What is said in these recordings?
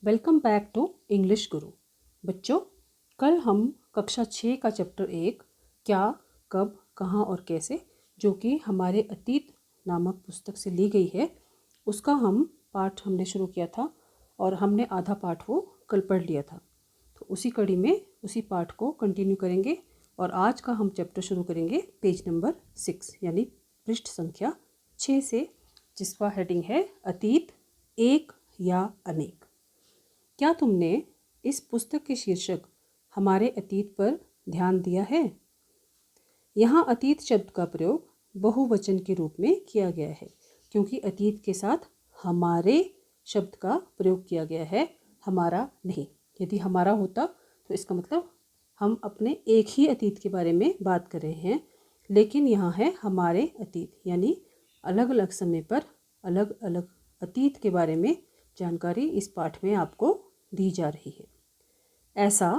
Welcome back to English गुरु। बच्चों, कल हम कक्षा 6 का चैप्टर 1 क्या, कब, कहाँ और कैसे, जो कि हमारे अतीत नामक पुस्तक से ली गई है, उसका पाठ हमने शुरू किया था और हमने आधा पाठ वो कल पढ़ लिया था। तो उसी कड़ी में उसी पाठ को कंटिन्यू करेंगे और आज का हम चैप्टर शुरू करेंगे पेज नंबर 6 यानी पृष्ठ संख्या 6 से, जिसका हेडिंग है अतीत, एक या अनेक। क्या तुमने इस पुस्तक के शीर्षक हमारे अतीत पर ध्यान दिया है? यहाँ अतीत शब्द का प्रयोग बहुवचन के रूप में किया गया है क्योंकि अतीत के साथ हमारे शब्द का प्रयोग किया गया है, हमारा नहीं। यदि हमारा होता तो इसका मतलब हम अपने एक ही अतीत के बारे में बात कर रहे हैं, लेकिन यहाँ है हमारे अतीत, यानी अलग अलग समय पर अलग अलग अतीत के बारे में जानकारी इस पाठ में आपको दी जा रही है। ऐसा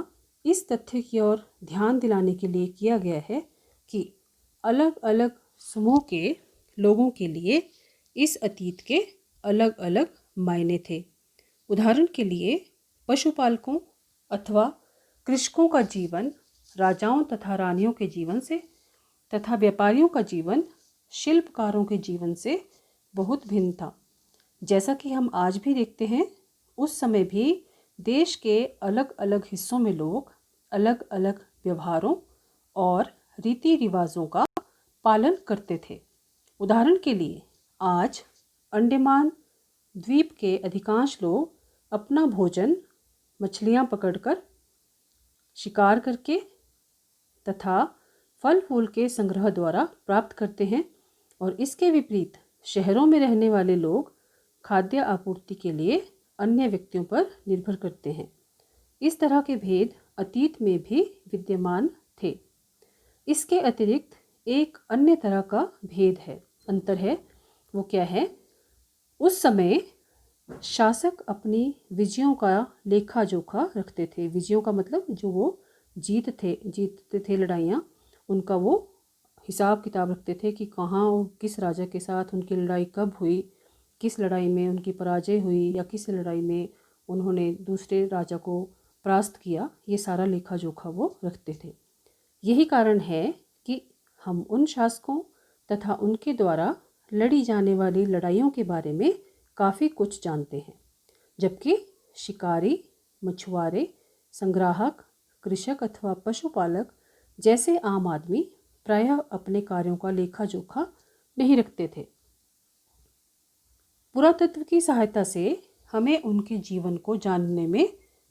इस तथ्य की ओर ध्यान दिलाने के लिए किया गया है कि अलग अलग समूह के लोगों के लिए इस अतीत के अलग अलग मायने थे। उदाहरण के लिए पशुपालकों अथवा कृषकों का जीवन राजाओं तथा रानियों के जीवन से तथा व्यापारियों का जीवन शिल्पकारों के जीवन से बहुत भिन्न था। जैसा कि हम आज भी देखते हैं, उस समय भी देश के अलग अलग हिस्सों में लोग अलग अलग व्यवहारों और रीति रिवाजों का पालन करते थे। उदाहरण के लिए आज अंडमान द्वीप के अधिकांश लोग अपना भोजन मछलियां पकड़कर, शिकार करके तथा फल फूल के संग्रह द्वारा प्राप्त करते हैं, और इसके विपरीत शहरों में रहने वाले लोग खाद्य आपूर्ति के लिए अन्य व्यक्तियों पर निर्भर करते हैं। इस तरह के भेद अतीत में भी विद्यमान थे। इसके अतिरिक्त एक अन्य तरह का भेद है, अंतर है। वो क्या है? उस समय शासक अपनी विजयों का लेखा जोखा रखते थे। विजयों का मतलब जो वो जीतते थे लड़ाइयाँ, उनका वो हिसाब किताब रखते थे कि कहाँ और किस राजा के साथ उनकी लड़ाई कब हुई, किस लड़ाई में उनकी पराजय हुई या किस लड़ाई में उन्होंने दूसरे राजा को परास्त किया। ये सारा लेखा जोखा वो रखते थे। यही कारण है कि हम उन शासकों तथा उनके द्वारा लड़ी जाने वाली लड़ाइयों के बारे में काफ़ी कुछ जानते हैं, जबकि शिकारी, मछुआरे, संग्राहक, कृषक अथवा पशुपालक जैसे आम आदमी प्रायः अपने कार्यों का लेखा जोखा नहीं रखते थे। पुरातत्व की सहायता से हमें उनके जीवन को जानने में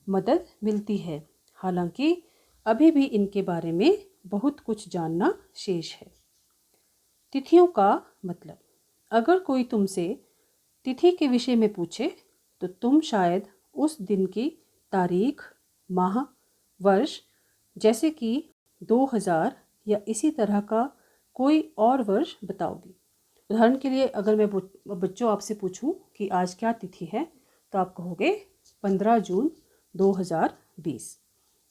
मदद मिलती है, हालांकि अभी भी इनके बारे में बहुत कुछ जानना शेष है। तिथियों का मतलब। अगर कोई तुमसे तिथि के विषय में पूछे तो तुम शायद उस दिन की तारीख, माह, वर्ष, जैसे कि 2000 या इसी तरह का कोई और वर्ष बताओगी। उदाहरण के लिए अगर मैं बच्चों आपसे पूछूं कि आज क्या तिथि है, तो आप कहोगे 15 जून 2020।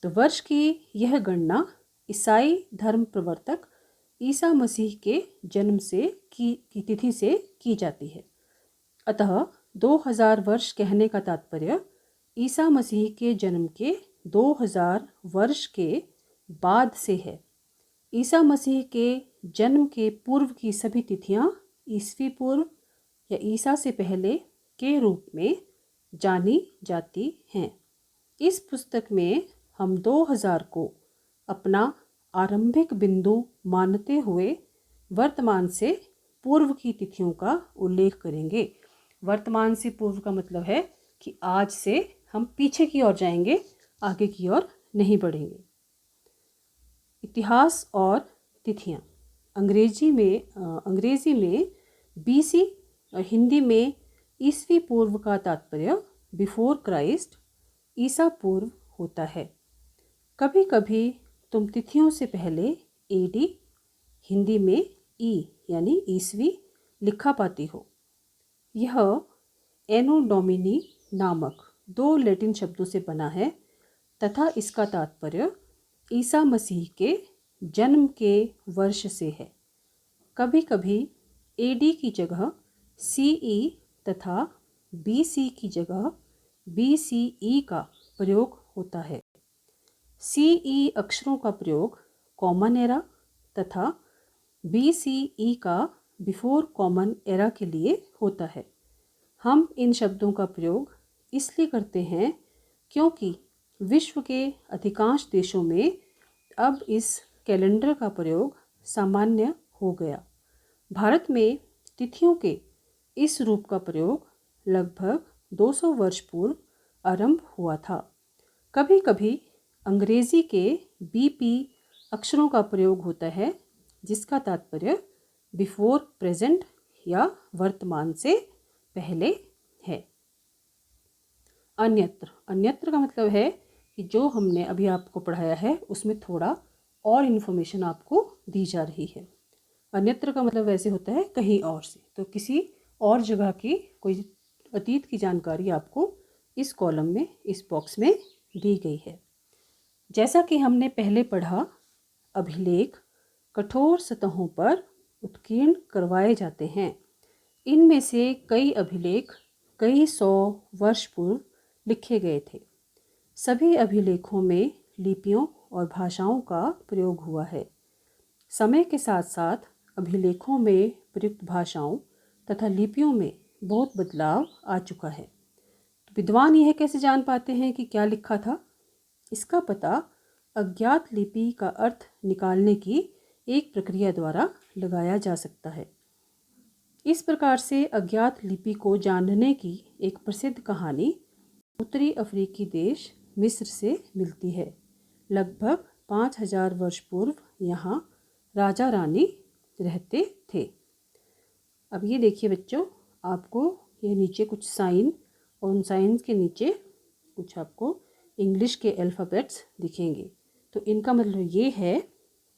तो वर्ष की यह गणना ईसाई धर्म प्रवर्तक ईसा मसीह के जन्म से की तिथि से की जाती है। अतः 2000 वर्ष कहने का तात्पर्य ईसा मसीह के जन्म के 2000 वर्ष के बाद से है। ईसा मसीह के जन्म के पूर्व की सभी तिथियां ईसवी पूर्व या ईसा से पहले के रूप में जानी जाती हैं। इस पुस्तक में हम 2000 को अपना आरंभिक बिंदु मानते हुए वर्तमान से पूर्व की तिथियों का उल्लेख करेंगे। वर्तमान से पूर्व का मतलब है कि आज से हम पीछे की ओर जाएंगे, आगे की ओर नहीं बढ़ेंगे। इतिहास और तिथियां। अंग्रेजी में बीसी और हिंदी में ईसवी पूर्व का तात्पर्य बिफोर क्राइस्ट, ईसा पूर्व होता है। कभी कभी तुम तिथियों से पहले एडी, हिंदी में ई यानी ईसवी लिखा पाती हो। यह एनो डोमिनी नामक 2 लैटिन शब्दों से बना है तथा इसका तात्पर्य ईसा मसीह के जन्म के वर्ष से है। कभी कभी एडी की जगह सीई तथा बीसी की जगह BCE का प्रयोग होता है। CE अक्षरों का प्रयोग कॉमन एरा तथा BCE का बिफोर कॉमन एरा के लिए होता है। हम इन शब्दों का प्रयोग इसलिए करते हैं क्योंकि विश्व के अधिकांश देशों में अब इस कैलेंडर का प्रयोग सामान्य हो गया। भारत में तिथियों के इस रूप का प्रयोग लगभग 200 वर्ष पूर्व आरंभ हुआ था। कभी कभी अंग्रेजी के BP अक्षरों का प्रयोग होता है जिसका तात्पर्य बिफोर प्रेजेंट या वर्तमान से पहले है। अन्यत्र का मतलब है कि जो हमने अभी आपको पढ़ाया है उसमें थोड़ा और इन्फॉर्मेशन आपको दी जा रही है। अन्यत्र का मतलब वैसे होता है कहीं और से, तो किसी और जगह की कोई अतीत की जानकारी आपको इस कॉलम में, इस बॉक्स में दी गई है। जैसा कि हमने पहले पढ़ा, अभिलेख कठोर सतहों पर उत्कीर्ण करवाए जाते हैं। इनमें से कई अभिलेख कई 100 वर्ष पूर्व लिखे गए थे। सभी अभिलेखों में लिपियों और भाषाओं का प्रयोग हुआ है। समय के साथ साथ अभिलेखों में प्रयुक्त भाषाओं तथा लिपियों में बहुत बदलाव आ चुका है। तो विद्वान यह कैसे जान पाते हैं कि क्या लिखा था? इसका पता अज्ञात लिपि का अर्थ निकालने की एक प्रक्रिया द्वारा लगाया जा सकता है। इस प्रकार से अज्ञात लिपि को जानने की एक प्रसिद्ध कहानी उत्तरी अफ्रीकी देश मिस्र से मिलती है। लगभग 5000 वर्ष पूर्व यहाँ राजा रानी रहते थे। अब ये देखिए बच्चों, आपको ये नीचे कुछ साइन और उन साइन के नीचे कुछ आपको इंग्लिश के अल्फ़ाबेट्स दिखेंगे। तो इनका मतलब ये है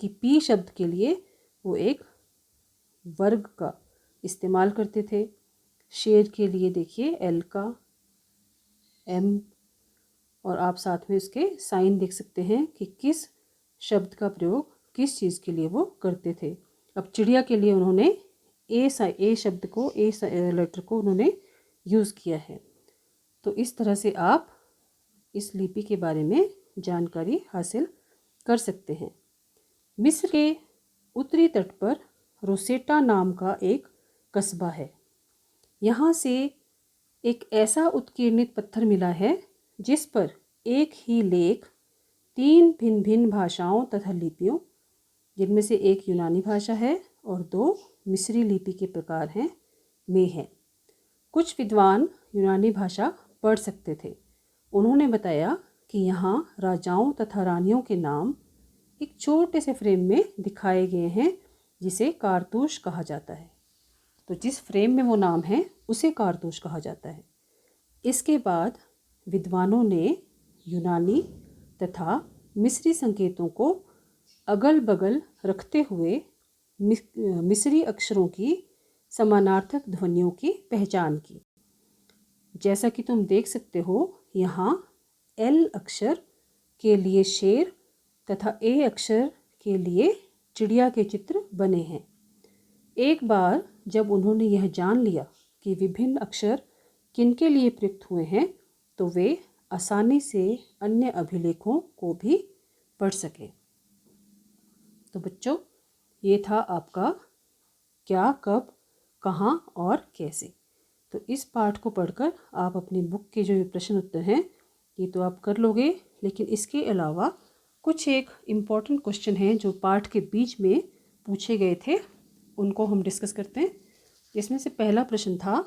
कि P शब्द के लिए वो एक वर्ग का इस्तेमाल करते थे। शेर के लिए देखिए L का, M, और आप साथ में इसके साइन देख सकते हैं कि किस शब्द का प्रयोग किस चीज़ के लिए वो करते थे। अब चिड़िया के लिए उन्होंने ए शब्द को, ए लेटर को उन्होंने यूज़ किया है। तो इस तरह से आप इस लिपि के बारे में जानकारी हासिल कर सकते हैं। मिस्र के उत्तरी तट पर रोसेटा नाम का एक कस्बा है। यहाँ से एक ऐसा उत्कीर्णित पत्थर मिला है जिस पर एक ही लेख 3 भिन्न भिन्न भाषाओं तथा लिपियों, जिनमें से एक यूनानी भाषा है और 2 मिस्री लिपि के प्रकार हैं, में है। कुछ विद्वान यूनानी भाषा पढ़ सकते थे। उन्होंने बताया कि यहाँ राजाओं तथा रानियों के नाम एक छोटे से फ्रेम में दिखाए गए हैं जिसे कारतूस कहा जाता है। तो जिस फ्रेम में वो नाम है उसे कारतूस कहा जाता है। इसके बाद विद्वानों ने यूनानी तथा मिस्री संकेतों को अगल बगल रखते हुए मिस्री अक्षरों की समानार्थक ध्वनियों की पहचान की। जैसा कि तुम देख सकते हो, यहाँ L अक्षर के लिए शेर तथा A अक्षर के लिए चिड़िया के चित्र बने हैं। एक बार जब उन्होंने यह जान लिया कि विभिन्न अक्षर किनके लिए प्रयुक्त हुए हैं, तो वे आसानी से अन्य अभिलेखों को भी पढ़ सकें। तो बच्चों, ये था आपका क्या, कब, कहाँ और कैसे। तो इस पाठ को पढ़कर आप अपनी बुक के जो प्रश्न उत्तर हैं ये तो आप कर लोगे, लेकिन इसके अलावा कुछ एक इम्पॉर्टेंट क्वेश्चन हैं जो पाठ के बीच में पूछे गए थे, उनको हम डिस्कस करते हैं। इसमें से पहला प्रश्न था,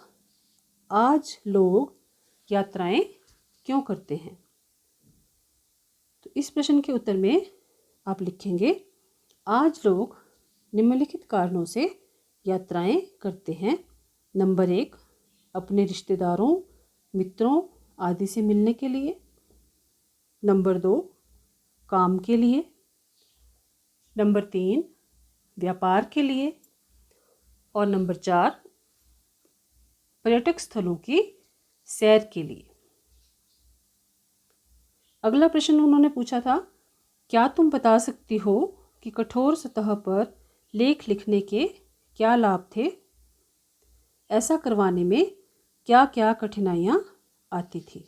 आज लोग यात्राएं क्यों करते हैं? तो इस प्रश्न के उत्तर में आप लिखेंगे, आज लोग निम्नलिखित कारणों से यात्राएं करते हैं। नंबर 1, अपने रिश्तेदारों, मित्रों आदि से मिलने के लिए। नंबर 2, काम के लिए। नंबर 3, व्यापार के लिए। और नंबर 4, पर्यटक स्थलों की सैर के लिए। अगला प्रश्न उन्होंने पूछा था, क्या तुम बता सकती हो कि कठोर सतह पर लेख लिखने के क्या लाभ थे? ऐसा करवाने में क्या क्या कठिनाइयाँ आती थी?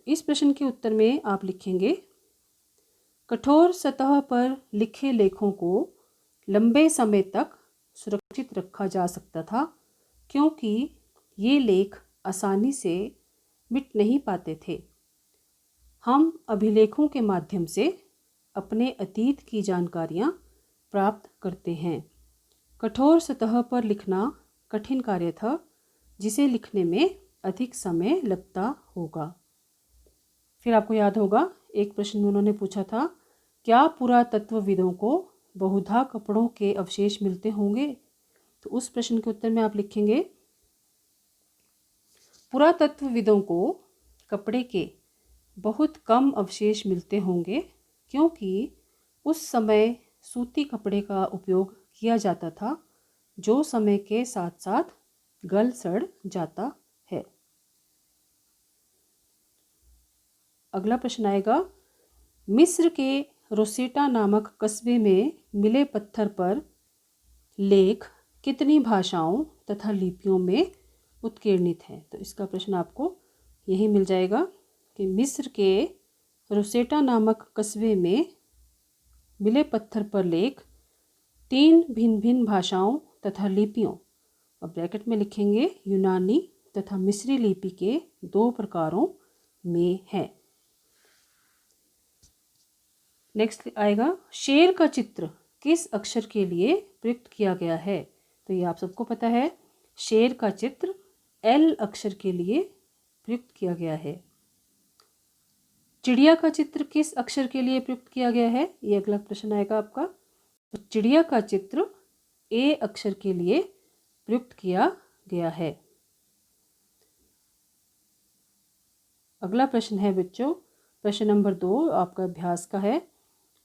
इस प्रश्न के उत्तर में आप लिखेंगे, कठोर सतह पर लिखे लेखों को लंबे समय तक सुरक्षित रखा जा सकता था क्योंकि ये लेख आसानी से मिट नहीं पाते थे। हम अभिलेखों के माध्यम से अपने अतीत की जानकारियाँ प्राप्त करते हैं। कठोर सतह पर लिखना कठिन कार्य था जिसे लिखने में अधिक समय लगता होगा। फिर आपको याद होगा एक प्रश्न में उन्होंने पूछा था, क्या पुरातत्वविदों को बहुधा कपड़ों के अवशेष मिलते होंगे? तो उस प्रश्न के उत्तर में आप लिखेंगे, पुरातत्वविदों को कपड़े के बहुत कम अवशेष मिलते होंगे क्योंकि उस समय सूती कपड़े का उपयोग किया जाता था जो समय के साथ साथ गल सड़ जाता है। अगला प्रश्न आएगा, मिस्र के रोसेटा नामक कस्बे में मिले पत्थर पर लेख कितनी भाषाओं तथा लिपियों में उत्कीर्णित हैं? तो इसका प्रश्न आपको यही मिल जाएगा कि मिस्र के रोसेटा नामक कस्बे में मिले पत्थर पर लेख 3 भिन्न भिन्न भाषाओं तथा लिपियों, और ब्रैकेट में लिखेंगे यूनानी तथा मिस्री लिपि के 2 प्रकारों में है। नेक्स्ट आएगा, शेर का चित्र किस अक्षर के लिए प्रयुक्त किया गया है? तो ये आप सबको पता है, शेर का चित्र एल अक्षर के लिए प्रयुक्त किया गया है। चिड़िया का चित्र किस अक्षर के लिए प्रयुक्त किया गया है? ये अगला प्रश्न आएगा आपका। तो चिड़िया का चित्र ए अक्षर के लिए प्रयुक्त किया गया है। अगला प्रश्न है बच्चों, प्रश्न नंबर 2 आपका अभ्यास का है।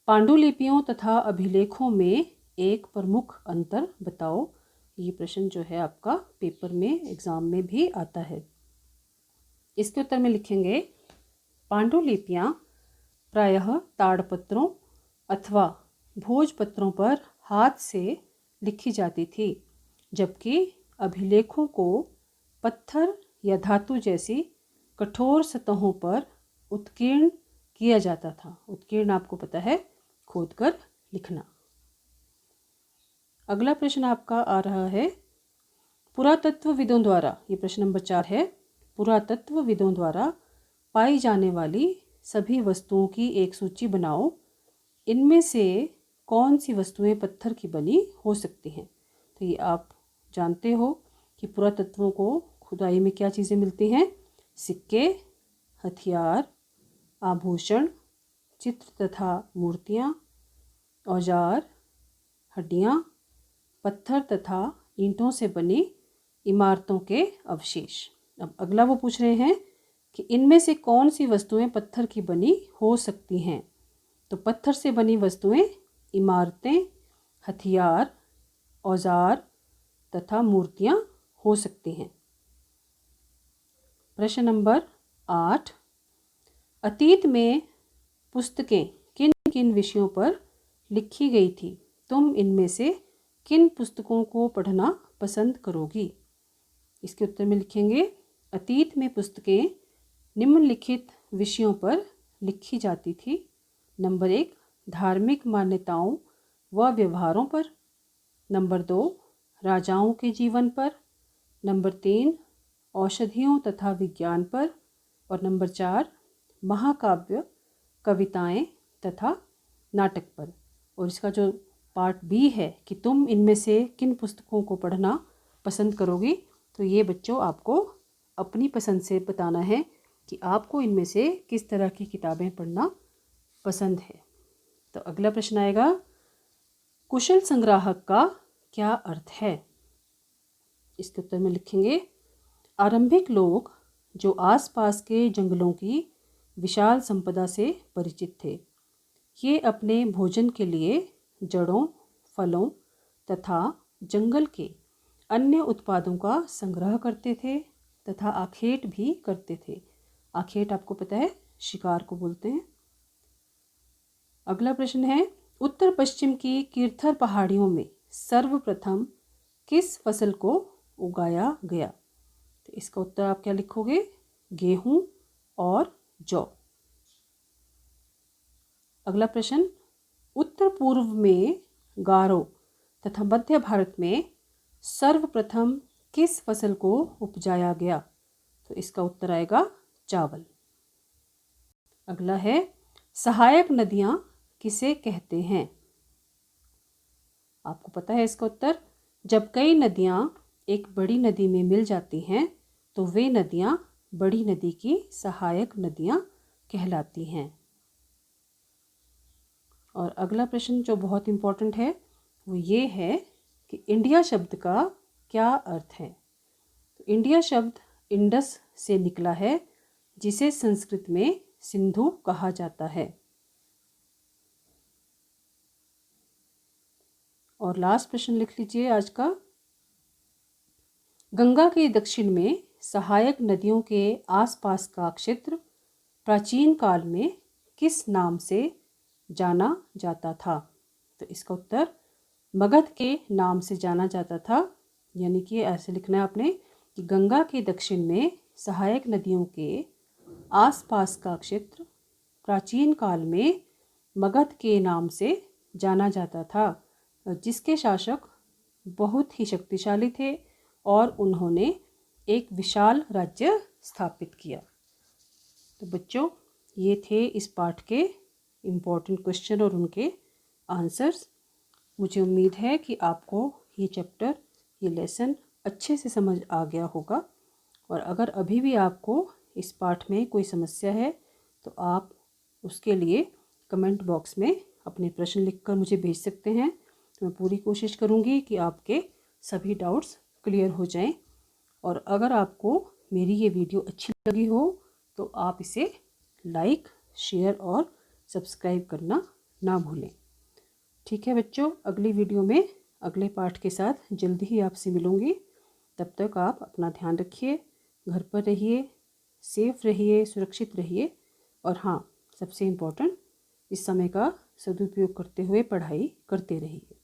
पांडुलिपियों तथा अभिलेखों में एक प्रमुख अंतर बताओ। ये प्रश्न जो है आपका पेपर में एग्जाम में भी आता है। इसके उत्तर में लिखेंगे, पांडुलिपियाँ प्रायः ताड़पत्रों अथवा भोजपत्रों पर हाथ से लिखी जाती थी, जबकि अभिलेखों को पत्थर या धातु जैसी कठोर सतहों पर उत्कीर्ण किया जाता था। उत्कीर्ण आपको पता है, खोदकर लिखना। अगला प्रश्न आपका आ रहा है, पुरातत्वविदों द्वारा, ये प्रश्न नंबर 4 है, पुरातत्वविदों द्वारा पाई जाने वाली सभी वस्तुओं की एक सूची बनाओ। इनमें से कौन सी वस्तुएं पत्थर की बनी हो सकती हैं? तो ये आप जानते हो कि पुरातत्वों को खुदाई में क्या चीज़ें मिलती हैं? सिक्के, हथियार, आभूषण, चित्र तथा मूर्तियाँ, औजार, हड्डियाँ, पत्थर तथा ईंटों से बनी इमारतों के अवशेष। अब अगला वो पूछ रहे हैं कि इनमें से कौन सी वस्तुएं पत्थर की बनी हो सकती हैं? तो पत्थर से बनी वस्तुएं इमारतें, हथियार, औजार तथा मूर्तियां हो सकती हैं। प्रश्न नंबर 8, अतीत में पुस्तकें किन किन विषयों पर लिखी गई थी? तुम इनमें से किन पुस्तकों को पढ़ना पसंद करोगी? इसके उत्तर में लिखेंगे, अतीत में पुस्तकें निम्नलिखित विषयों पर लिखी जाती थी। नंबर 1, धार्मिक मान्यताओं व व्यवहारों पर। नंबर 2, राजाओं के जीवन पर। नंबर 3, औषधियों तथा विज्ञान पर। और नंबर 4, महाकाव्य, कविताएं तथा नाटक पर। और इसका जो पार्ट बी है कि तुम इनमें से किन पुस्तकों को पढ़ना पसंद करोगी, तो ये बच्चों आपको अपनी पसंद से बताना है कि आपको इनमें से किस तरह की किताबें पढ़ना पसंद है। तो अगला प्रश्न आएगा, कुशल संग्राहक का क्या अर्थ है? इसके उत्तर में लिखेंगे, आरंभिक लोग जो आसपास के जंगलों की विशाल संपदा से परिचित थे, ये अपने भोजन के लिए जड़ों, फलों तथा जंगल के अन्य उत्पादों का संग्रह करते थे तथा आखेट भी करते थे। आखेट आपको पता है, शिकार को बोलते हैं। अगला प्रश्न है, उत्तर पश्चिम की कीर्थर पहाड़ियों में सर्वप्रथम किस फसल को उगाया गया? तो इसका उत्तर आप क्या लिखोगे? गेहूं और जौ। अगला प्रश्न, उत्तर पूर्व में गारो तथा मध्य भारत में सर्वप्रथम किस फसल को उपजाया गया? तो इसका उत्तर आएगा चावल। अगला है, सहायक नदियां किसे कहते हैं? आपको पता है इसका उत्तर। जब कई नदियां एक बड़ी नदी में मिल जाती हैं तो वे नदियां बड़ी नदी की सहायक नदियां कहलाती हैं। और अगला प्रश्न जो बहुत इम्पोर्टेंट है वो ये है कि इंडिया शब्द का क्या अर्थ है? तो इंडिया शब्द इंडस से निकला है, जिसे संस्कृत में सिंधु कहा जाता है। और लास्ट प्रश्न लिख लीजिए आज का। गंगा के दक्षिण में सहायक नदियों के आसपास का क्षेत्र प्राचीन काल में किस नाम से जाना जाता था? तो इसका उत्तर मगध के नाम से जाना जाता था। यानी कि ऐसे लिखना है आपने कि गंगा के दक्षिण में सहायक नदियों के आसपास का क्षेत्र प्राचीन काल में मगध के नाम से जाना जाता था, जिसके शासक बहुत ही शक्तिशाली थे और उन्होंने एक विशाल राज्य स्थापित किया। तो बच्चों, ये थे इस पाठ के इम्पोर्टेंट क्वेश्चन और उनके आंसर्स। मुझे उम्मीद है कि आपको ये चैप्टर, ये लेसन अच्छे से समझ आ गया होगा। और अगर अभी भी आपको इस पाठ में कोई समस्या है तो आप उसके लिए कमेंट बॉक्स में अपने प्रश्न लिखकर मुझे भेज सकते हैं। तो मैं पूरी कोशिश करूँगी कि आपके सभी डाउट्स क्लियर हो जाएं। और अगर आपको मेरी ये वीडियो अच्छी लगी हो तो आप इसे लाइक, शेयर और सब्सक्राइब करना ना भूलें। ठीक है बच्चों, अगली वीडियो में अगले पाठ के साथ जल्दी ही आपसे मिलूँगी। तब तक आप अपना ध्यान रखिए, घर पर रहिए, सेफ रहिए, सुरक्षित रहिए। और हाँ, सबसे इम्पोर्टेंट, इस समय का सदुपयोग करते हुए पढ़ाई करते रहिए।